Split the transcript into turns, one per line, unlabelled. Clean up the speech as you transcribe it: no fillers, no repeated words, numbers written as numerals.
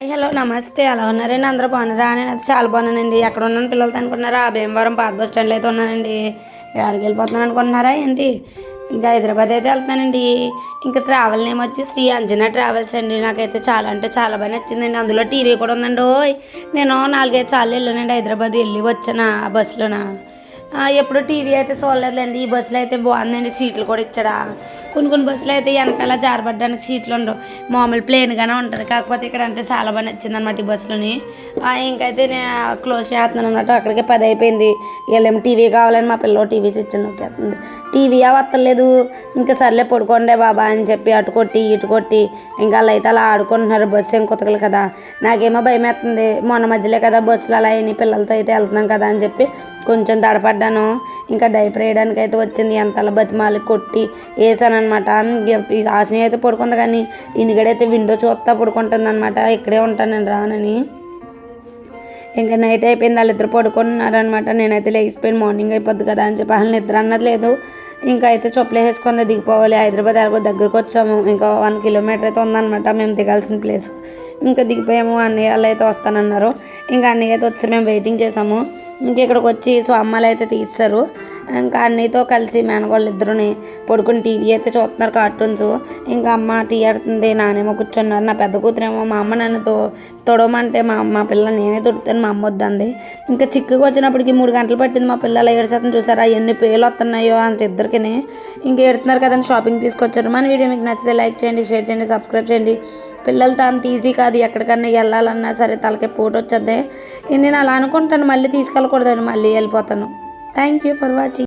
Hello నమస్తే. ఎలా ఉన్నారండి? అందరూ బాగున్నారా? నేనైతే చాలా బాగున్నానండి. ఎక్కడ ఉన్నాను పిల్లలతో అనుకుంటున్నారా? భీమవరం పాత బస్ స్టాండ్లో అయితే ఉన్నానండి. ఎక్కడికి వెళ్ళిపోతున్నాను అనుకుంటున్నారా ఏంటి? ఇంకా హైదరాబాద్ అయితే వెళ్తున్నానండి. ఇంకా ట్రావెల్ నేమ్ వచ్చి శ్రీ అంజనా ట్రావెల్స్ అండి. నాకైతే చాలా అంటే చాలా బాగా నచ్చిందండి. అందులో టీవీ కూడా ఉందండి. ఓయ్ నేను 4-5 సార్లు వెళ్ళానండి హైదరాబాద్. వెళ్ళి వచ్చాను ఆ బస్సులోన. ఎప్పుడు టీవీ అయితే చూడలేదులేండి. ఈ బస్సులో అయితే బాగుందండి. సీట్లు కూడా ఇచ్చాడా. కొన్ని బస్సులు అయితే వెనకాల జారబడ్డానికి సీట్లు ఉండవు. మామూలు ప్లేన్గానే ఉంటుంది. కాకపోతే ఇక్కడ అంటే చాలా బాగా నచ్చింది అనమాట ఈ బస్సులోని. ఇంకైతే నేను క్లోజ్ చేస్తున్నాను అన్నట్టు. అక్కడికే 10 అయిపోయింది. వీళ్ళేమో టీవీ కావాలని మా పిల్లలు టీవీ స్విచ్ నొక్కేస్తుంది. టీవీ వస్తలేదు. ఇంకా సర్లే పడుకోండే బాబా అని చెప్పి అటు కొట్టి ఇటు కొట్టి ఇంకా వాళ్ళు అయితే అలా ఆడుకుంటున్నారు. బస్సు ఏం కొత్తగలు కదా. నాకేమో భయం వేస్తుంది. మొన్న మధ్యలో కదా బస్సులు అలా అయినాయి. పిల్లలతో అయితే వెళ్తున్నాం కదా అని చెప్పి కొంచెం తడపడ్డాను. ఇంకా డైపర్ వేయడానికి అయితే వచ్చింది. ఎంతలా బతిమాలి కొట్టి వేసాను అనమాట. ఆశని అయితే పడుకుంది, కానీ ఇనిగడైతే విండో చూస్తా పడుకుంటుంది అనమాట. ఇక్కడే ఉంటాను నేను రానని. ఇంకా నైట్ అయిపోయింది. వాళ్ళిద్దరు పడుకున్నారనమాట. నేనైతే లేచిపోయాను. మార్నింగ్ అయిపోద్ది కదా అని చెప్పి అసలు నిద్ర అన్నది లేదు. ఇంకా అయితే చెప్పులు వేసుకొని దిగిపోవాలి. హైదరాబాద్ ఎలాగో దగ్గరకు వచ్చాము. ఇంకా 1 కిలోమీటర్ అయితే ఉందన్నమాట మేము దిగాల్సిన ప్లేస్. ఇంకా దిగిపోయాము. అన్నయ్య వాళ్ళు అయితే వస్తానన్నారు. ఇంకా అన్నయ్య అయితే వచ్చి మేము వెయిటింగ్ చేసాము. ఇంక ఇక్కడికి వచ్చి స్వామ్మాలు అయితే తీస్తారు. ఇంకా అన్నయ్యతో కలిసి మేనగోళ్ళు ఇద్దరుని పడుకుని టీవీ అయితే చూస్తున్నారు, కార్టూన్స్. ఇంకా అమ్మ టీ ఆడుతుంది, నానేమో కూర్చున్నారు. నా పెద్ద కూతురేమో మా అమ్మ నన్ను తొడవమంటే మా పిల్ల నేనే తొడుతాను, మా అమ్మ వద్దంది. ఇంకా చిక్కుకు వచ్చినప్పటికి 3 గంటలు పట్టింది. మా పిల్లలు 7 శాతం చూసారా ఎన్ని పేర్లు వస్తున్నాయో అంత ఇద్దరికి. ఇంక ఎడుతున్నారు కదండి, షాపింగ్ తీసుకొచ్చారు. మన వీడియో మీకు నచ్చితే లైక్ చేయండి, షేర్ చేయండి, సబ్స్క్రైబ్ చేయండి. పిల్లలతో అంత ఈజీ కాదు. ఎక్కడికన్నా వెళ్ళాలన్నా సరే తలకే పోటు వచ్చేద్ది. నేను అలా అనుకుంటాను, మళ్ళీ తీసుకెళ్ళకూడదని మళ్ళీ వెళ్ళిపోతాను. Thank you for watching.